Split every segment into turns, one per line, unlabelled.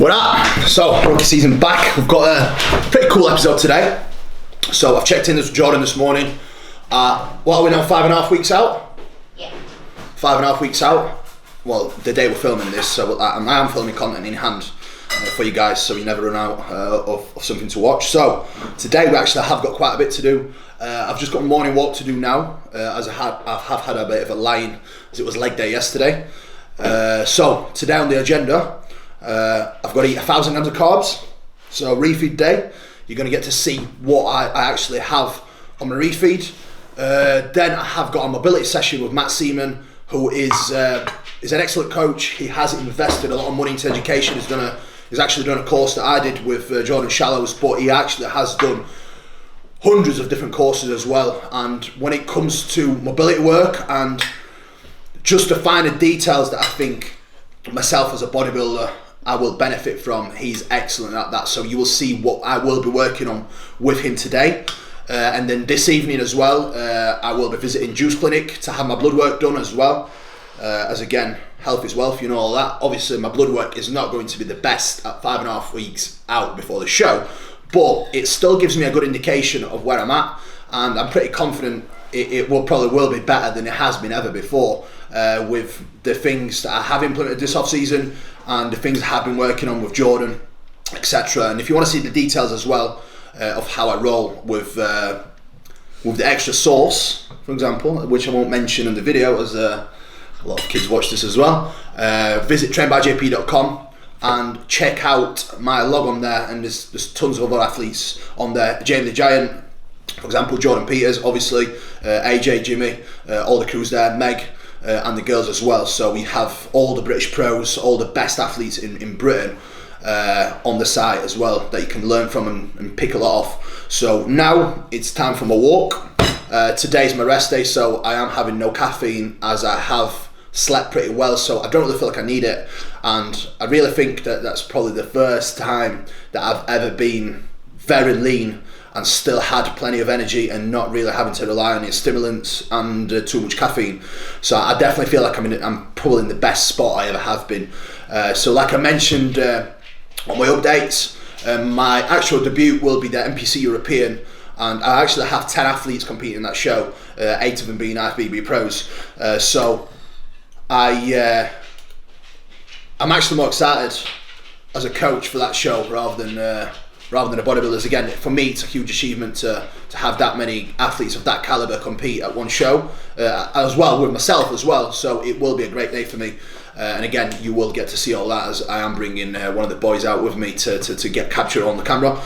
We're at, so rookie season back. We've got a pretty cool episode today. So I've checked in with Jordan this morning. What are we now, 5.5 weeks out?
Yeah.
5.5 weeks out. Well, the day we're filming this, so I am filming content in hand for you guys, so you never run out of something to watch. So today we actually have got quite a bit to do. I've just got a morning walk to do now, as I have had a bit of a lie-in, as it was leg day yesterday. So today on the agenda, I've got to eat 1,000 grams of carbs. So refeed day, you're going to get to see what I actually have on my refeed. Then I have got a mobility session with Matt Seaman, who is an excellent coach. He has invested a lot of money into education. He's actually done a course that I did with Jordan Shallows, but he actually has done hundreds of different courses as well. And when it comes to mobility work and just the finer details that I think myself as a bodybuilder I will benefit from, he's excellent at that. So you will see what I will be working on with him today. And then this evening as well, I will be visiting Juice Clinic to have my blood work done as well. As again, health is wealth, you know all that. Obviously my blood work is not going to be the best at 5.5 weeks out before the show, but it still gives me a good indication of where I'm at, and I'm pretty confident it will be better than it has been ever before, with the things that I have implemented this off season and the things I have been working on with Jordan, etc. And if you want to see the details as well of how I roll with the extra sauce, for example, which I won't mention in the video as a lot of kids watch this as well, visit trainbyjp.com and check out my log on there, and there's tons of other athletes on there. Jamie the Giant, for example, Jordan Peters, obviously, AJ, Jimmy, all the crews there, Meg, and the girls as well. So we have all the British pros, all the best athletes in Britain on the site as well that you can learn from and pick a lot off. So now it's time for my walk. Today's my rest day, so I am having no caffeine as I have slept pretty well, so I don't really feel like I need it, and I really think that that's probably the first time that I've ever been very lean and still had plenty of energy and not really having to rely on any stimulants and too much caffeine. So I definitely feel like I'm probably in the best spot I ever have been. So like I mentioned on my updates, my actual debut will be the NPC European, and I actually have 10 athletes competing in that show, 8 of them being IFBB pros. So I'm actually more excited as a coach for that show rather than the bodybuilders. Again, for me, it's a huge achievement to have that many athletes of that caliber compete at one show, as well with myself as well. So it will be a great day for me. And again, you will get to see all that as I am bringing one of the boys out with me to get captured on the camera.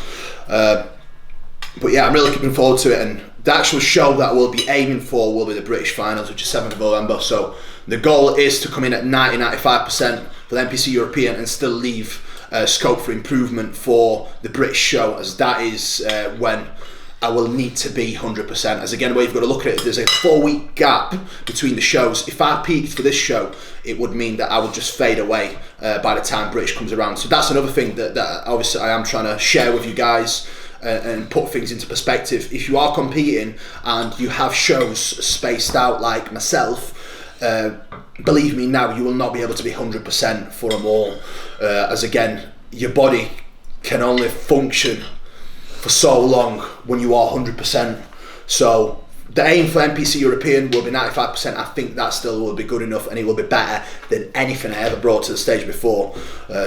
But yeah, I'm really looking forward to it, and the actual show that we'll be aiming for will be the British finals, which is 7th of November. So the goal is to come in at 90-95% for the NPC European and still leave scope for improvement for the British show, as that is when I will need to be 100%. As again, the way you've got to look at it, there's a 4-week gap between the shows. If I peaked for this show, it would mean that I would just fade away by the time British comes around. So that's another thing that obviously I am trying to share with you guys and put things into perspective. If you are competing and you have shows spaced out like myself, believe me now, you will not be able to be 100% for them all, as again, your body can only function for so long when you are 100%. So the aim for NPC European will be 95%. I think that still will be good enough, and it will be better than anything I ever brought to the stage before.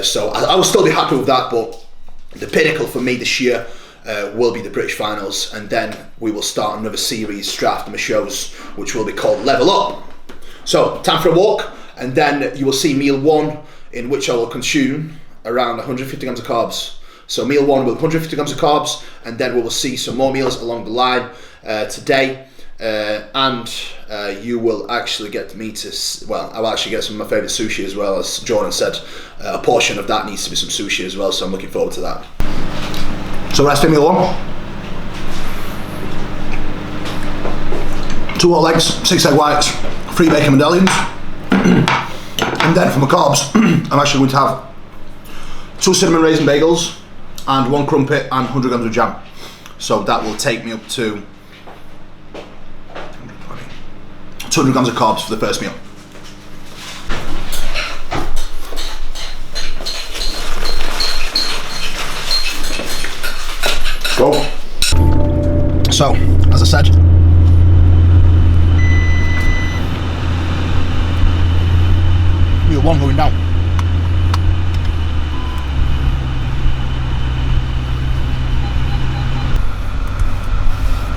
So I will still be happy with that, but the pinnacle for me this year will be the British finals, and then we will start another series straight after my shows, which will be called Level Up. So time for a walk, and then you will see meal 1, in which I will consume around 150 grams of carbs. So meal 1 with 150 grams of carbs, and then we will see some more meals along the line today, and you will actually get me to, well, I will actually get some of my favourite sushi as well. As Jordan said, a portion of that needs to be some sushi as well, so I'm looking forward to that. So rest in meal 1. 2 hot legs, 6 egg whites, 3 bacon medallions, and then for my carbs, I'm actually going to have 2 cinnamon raisin bagels and 1 crumpet and 100 grams of jam. So that will take me up to 200 grams of carbs for the first meal. Go. So, as I said, meal 1 going down.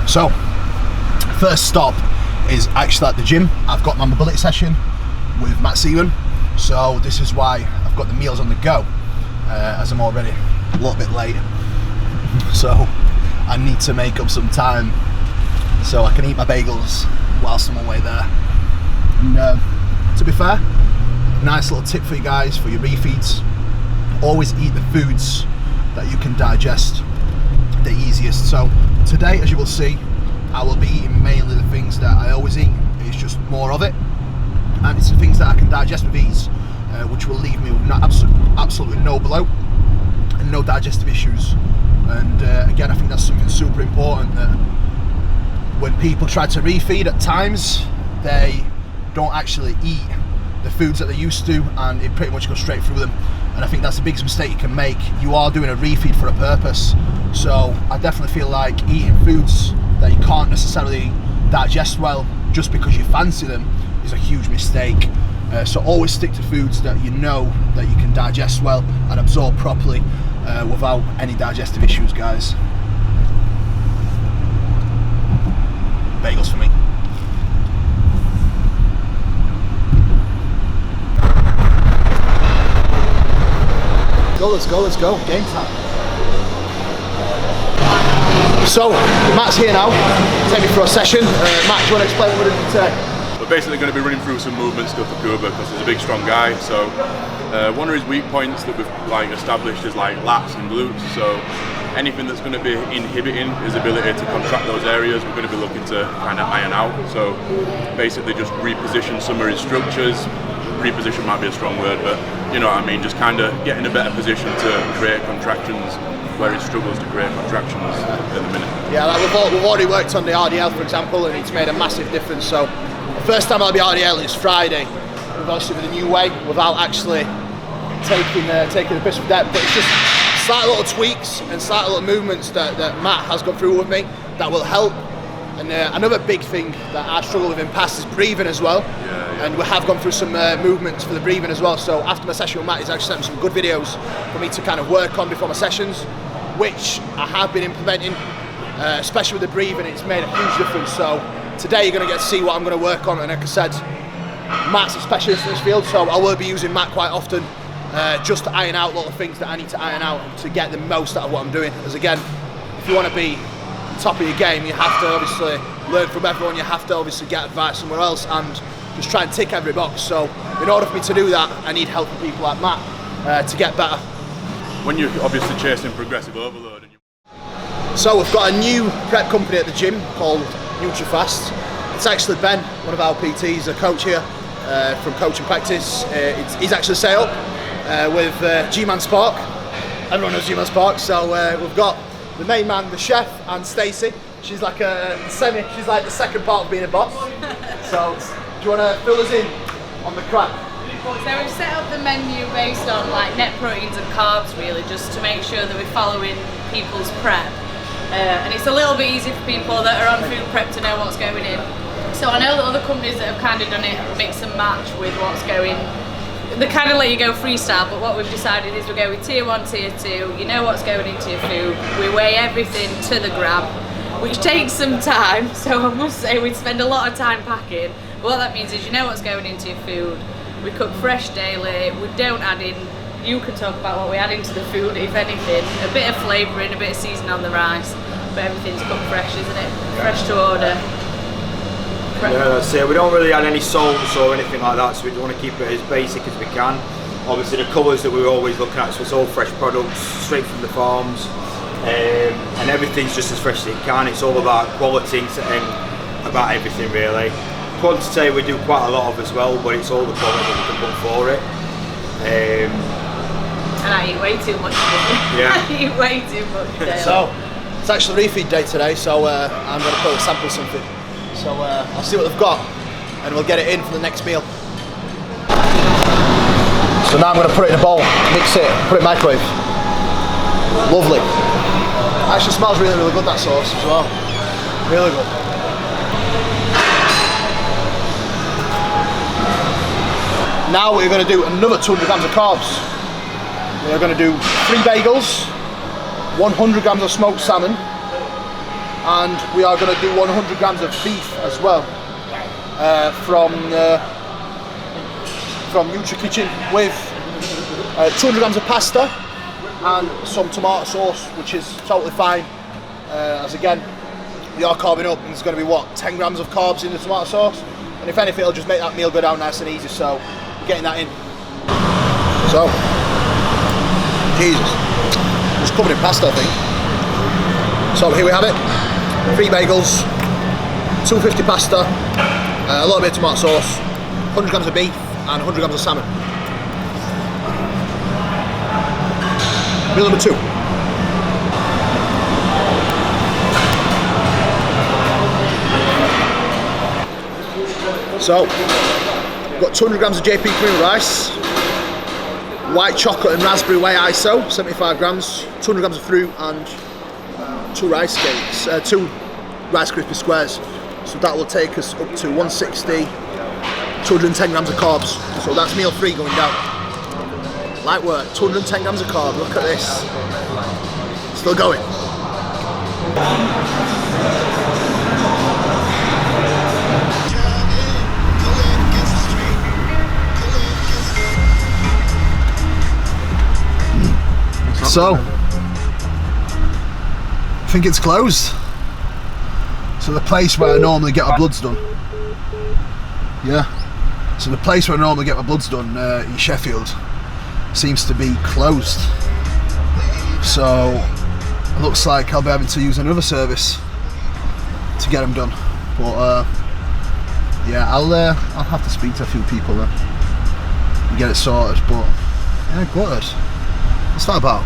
So, first stop is actually at the gym. I've got my mobility session with Kuba Cielen, so this is why I've got the meals on the go, as I'm already a little bit late. So I need to make up some time so I can eat my bagels whilst I'm on my way there. And to be fair, nice little tip for you guys for your refeeds: always eat the foods that you can digest the easiest. So today, as you will see, I will be eating mainly the things that I always eat. It's just more of it, and it's the things that I can digest with ease, which will leave me with absolutely no bloat and no digestive issues. And again, I think that's something super important, that when people try to refeed at times, they don't actually eat the foods that they used to, and it pretty much goes straight through them. And I think that's the biggest mistake you can make. You are doing a refeed for a purpose, so I definitely feel like eating foods that you can't necessarily digest well just because you fancy them is a huge mistake. So always stick to foods that you know that you can digest well and absorb properly without any digestive issues, guys. Bagels for me. Let's go, game time. So, Matt's here now, take me for a session. Matt, do you want to explain what we're doing today?
We're basically going to be running through some movement stuff for Kuba, because he's a big strong guy. So one of his weak points that we've established is lats and glutes. So anything that's going to be inhibiting his ability to contract those areas, we're going to be looking to kind of iron out. So basically just reposition some of his structures. Reposition might be a strong word, but you know what I mean, just kind of get in a better position to create contractions where he struggles to create contractions at the minute. Yeah,
we've already worked on the RDL, for example, and it's made a massive difference. So the first time I'll be RDL is Friday, obviously with a new way, without actually taking the piss of depth, but it's just slight little tweaks and slight little movements that Matt has gone through with me that will help. And another big thing that I struggle with in past is breathing as well. And we have gone through some movements for the breathing as well. So after my session with Matt, he's actually sent me some good videos for me to kind of work on before my sessions, which I have been implementing, especially with the breathing. It's made a huge difference. So today you're going to get to see what I'm going to work on. And like I said, Matt's a specialist in this field, so I will be using Matt quite often just to iron out little things that I need to iron out to get the most out of what I'm doing. As again, if you want to be top of your game, you have to obviously learn from everyone. You have to obviously get advice somewhere else and just try and tick every box. So in order for me to do that, I need help from people like Matt to get better.
When you're obviously chasing progressive overload.
So we've got a new prep company at the gym called Nutrifast. It's actually Ben, one of our PTs, a coach here from Coach and Practice. He's actually set up with G-Man Spark. Everyone knows G-Man Spark. So we've got the main man, the chef, and Stacey. She's like she's like the second part of being a boss. So do you want to fill us in on the crack?
So we've set up the menu based on net proteins and carbs, really, just to make sure that we're following people's prep. And it's a little bit easy for people that are on food prep to know what's going in. So I know that other companies that have kind of done it mix and match with what's going. They kind of let you go freestyle, but what we've decided is we go with tier 1, tier 2, you know what's going into your food, we weigh everything to the gram, which takes some time, so I must say we spend a lot of time packing. But what that means is you know what's going into your food, we cook fresh daily, we don't add in, you can talk about what we add into the food, if anything, a bit of flavouring, a bit of seasoning on the rice, but everything's cooked fresh, isn't it? Fresh to order.
Yeah, that's it. We don't really add any salts or anything like that, so we want to keep it as basic as we can. Obviously the colours that we're always looking at, so it's all fresh products, straight from the farms, and everything's just as fresh as it can. It's all about quality and about everything really. Quantity we do quite a lot of as well, but it's all the quality that we can put for it.
And I eat way too much.
Yeah.
I eat way too much.
So it's actually refeed day today, so I'm going to put a sample of something. So I'll see what they've got and we'll get it in for the next meal. So now I'm going to put it in a bowl, mix it, put it in the microwave. Lovely. Actually smells really, really good, that sauce as well. Really good. Now we're going to do another 200 grams of carbs. We're going to do 3 bagels, 100 grams of smoked salmon, and we are going to do 100 grams of beef as well from Nutrifast with 200 grams of pasta and some tomato sauce, which is totally fine. As again, we are carbing up, and there's going to be what, 10 grams of carbs in the tomato sauce, and if anything, it'll just make that meal go down nice and easy. So we're getting that in. So, Jesus, it's covered in pasta, I think. So here we have it: 3 bagels, 250 pasta, a little bit of tomato sauce, 100 grams of beef, and 100 grams of salmon. Meal number 2. So, we've got 200 grams of JP cream rice, white chocolate and raspberry whey ISO, 75 grams, 200 grams of fruit, and 2 rice cakes, 2 Rice Krispie squares. So that will take us up to 160, 210 grams of carbs. So that's meal 3 going down. Light work, 210 grams of carb, look at this. Still going. So, I think it's closed. So the place where I normally get my bloods done. Yeah. So the place where I normally get my bloods done in Sheffield seems to be closed. So it looks like I'll be having to use another service to get them done. But yeah, I'll have to speak to a few people then and get it sorted. But yeah, good. What's that about?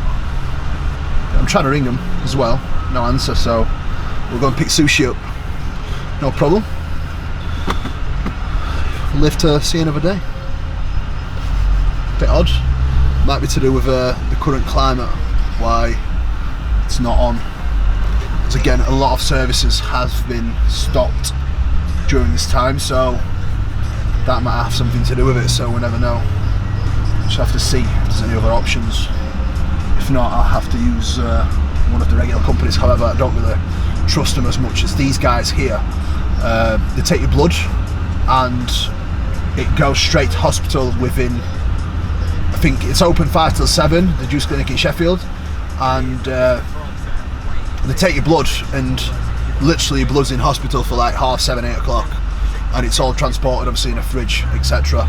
I'm trying to ring them as well. No answer. So we'll go and pick sushi up. No problem. Live to see another day. Bit odd. Might be to do with the current climate, why it's not on. Because again, a lot of services have been stopped during this time, so that might have something to do with it. So we'll never know. Just have to see if there's any other options. If not, I'll have to use one of the regular companies. However, I don't really trust them as much as these guys here. They take your blood and it goes straight to hospital within, I think it's open 5 till 7, the juice clinic in Sheffield, and they take your blood and literally your blood's in hospital for like 7:30, 8 o'clock, and it's all transported obviously in a fridge, etc.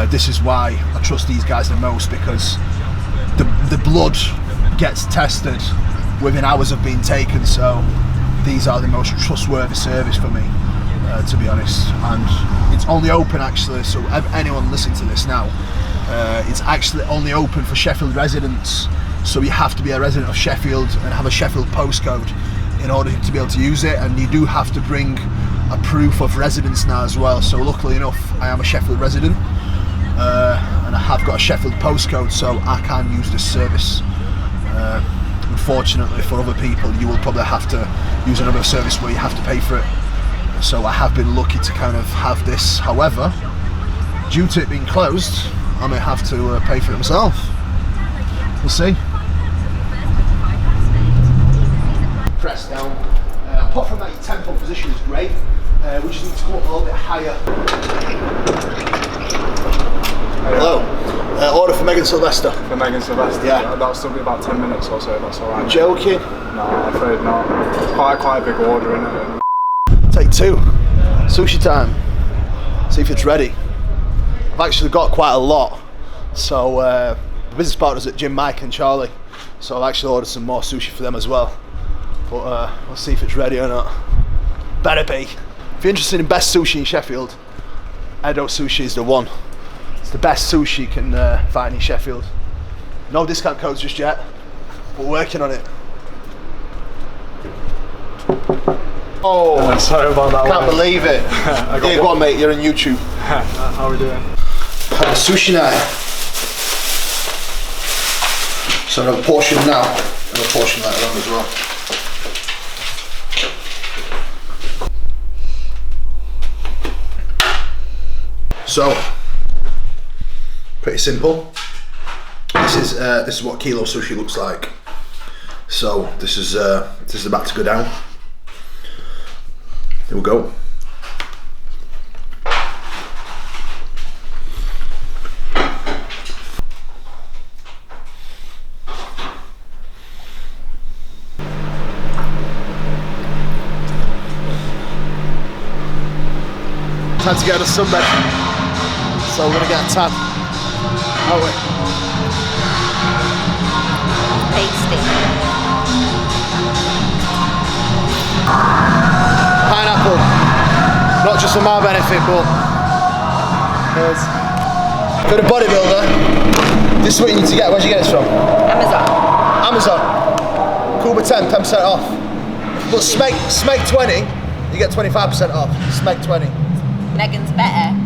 This is why I trust these guys the most, because the blood gets tested within hours of being taken. So these are the most trustworthy service for me, to be honest. And it's only open actually, so anyone listening to this now, it's actually only open for Sheffield residents. So you have to be a resident of Sheffield and have a Sheffield postcode in order to be able to use it, and you do have to bring a proof of residence now as well. So luckily enough, I am a Sheffield resident, and I have got a Sheffield postcode, so I can use this service. Unfortunately for other people, you will probably have to use another service where you have to pay for it. So I have been lucky to kind of have this. However, due to it being closed, I may have to pay for it myself. We'll see. Press down. Apart from that, your tempo position is great. We just need to go up a little bit higher. Hello. Order for Megan Sylvester.
For Megan Sylvester?
Yeah.
That'll still be about 10 minutes or so, that's alright.
Joking?
No, I'm afraid not. It's quite a big order, isn't it?
Take 2. Sushi time. See if it's ready. I've actually got quite a lot. So, the business partners at Jim, Mike and Charlie. So I've actually ordered some more sushi for them as well. But we'll see if it's ready or not. Better be. If you're interested in best sushi in Sheffield, Edo Sushi is the one. It's the best sushi you can find in Sheffield. No discount codes just yet, but we're working on it. Oh,
sorry about that.
Can't believe it. Here, go on mate, you're on YouTube.
How are we doing?
Have a sushi night. So another portion now, another portion later on as well. So, pretty simple. This is what kilo sushi looks like. So this is about to go down. Here we go. Time to get on a sunbed. So we're gonna get a tan. Aren't we?
Tasty.
Pineapple. Not just for my benefit, but for the bodybuilder, this is what you need to get. Where'd you get this from?
Amazon.
Amazon. Kuba 10% off. But Smeg 20, you get 25% off. Smeg 20.
Megan's better.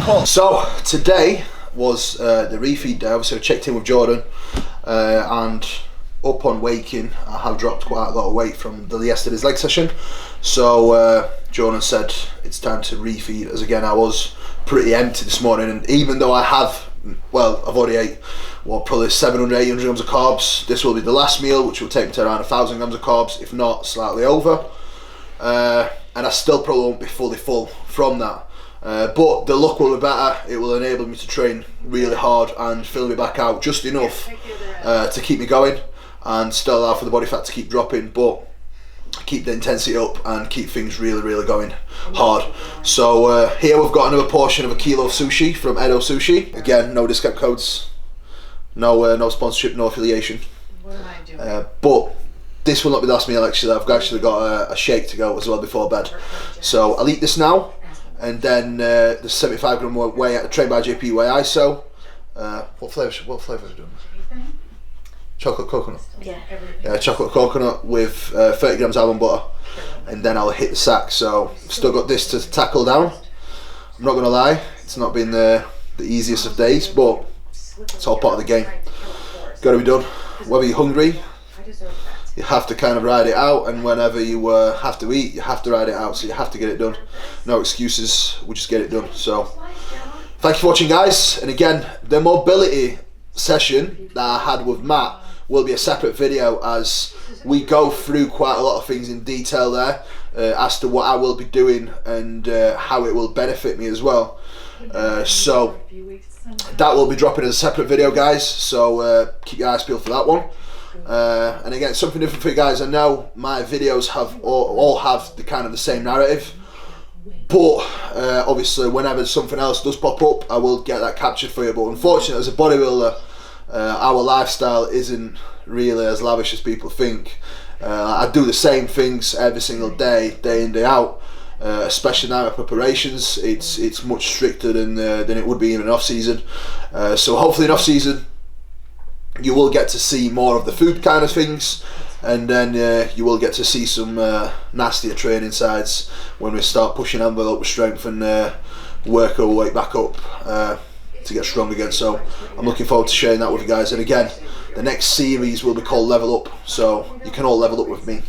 Cool. So today was the refeed day. Obviously I checked in with Jordan and upon waking I have dropped quite a lot of weight from yesterday's leg session. So Jordan said it's time to refeed, as again I was pretty empty this morning, and even though I have, well, I've already ate probably 700-800 grams of carbs, this will be the last meal, which will take me to around 1,000 grams of carbs, if not slightly over. And I still probably won't be fully full from that. But the look will be better. It will enable me to train really hard and fill me back out just enough to keep me going and still allow for the body fat to keep dropping, but keep the intensity up and keep things really going hard. So here we've got another portion of a kilo of sushi from Edo Sushi. Again, no discount codes, no sponsorship, no affiliation.
What am I doing?
But this will not be the last meal actually. I've actually got a shake to go as well before bed. So I'll eat this now, and then the 75 gram whey, trained by JP whey ISO. What flavours are we doing? Chocolate coconut. Yeah, chocolate coconut with 30 grams almond butter, and then I'll hit the sack. So I've still got this to tackle down. I'm not gonna lie, it's not been the easiest of days, but it's all part of the game. Got to be done. Whether you're hungry, you have to kind of ride it out, and whenever you have to eat, you have to ride it out, so you have to get it done. No excuses, we'll just get it done. So thank you for watching, guys, and again, the mobility session that I had with Matt will be a separate video, as we go through quite a lot of things in detail there as to what I will be doing and how it will benefit me as well. So that will be dropping as a separate video, guys, so keep your eyes peeled for that one. And again, something different for you guys. I know my videos have all have the kind of the same narrative, but obviously whenever something else does pop up, I will get that captured for you. But unfortunately, as a bodybuilder, our lifestyle isn't really as lavish as people think. I do the same things every single day in, day out. Especially now with preparations, it's much stricter than it would be in an off season. So hopefully in off season you will get to see more of the food kind of things, and then you will get to see some nastier training sides when we start pushing envelope with strength and work our way back up to get strong again. So I'm looking forward to sharing that with you guys, and again, the next series will be called Level Up, so you can all level up with me.